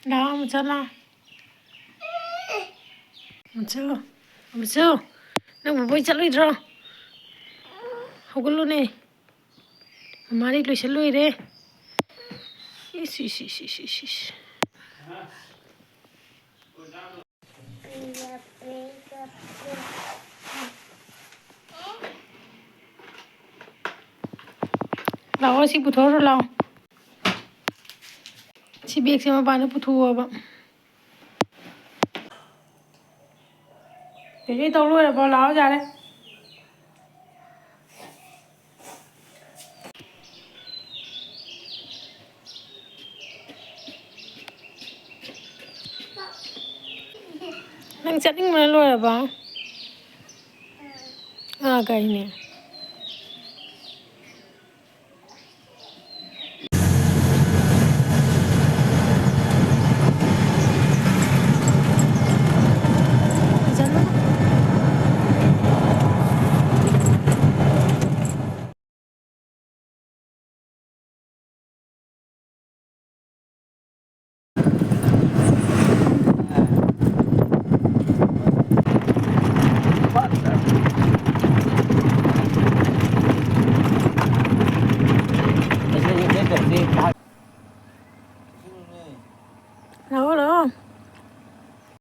Đó, một chân nào. Một chưa. Nó một bôi chân lui rồi. Không có luôn nè. Mà đi lui chân lui đi. Ish. Lawa si puthoro lao. Si bag si mapano puthuwa ba. Cái tao luôn là vào láo ra đấy. Nang chatting mana luôn là vào. À cái này.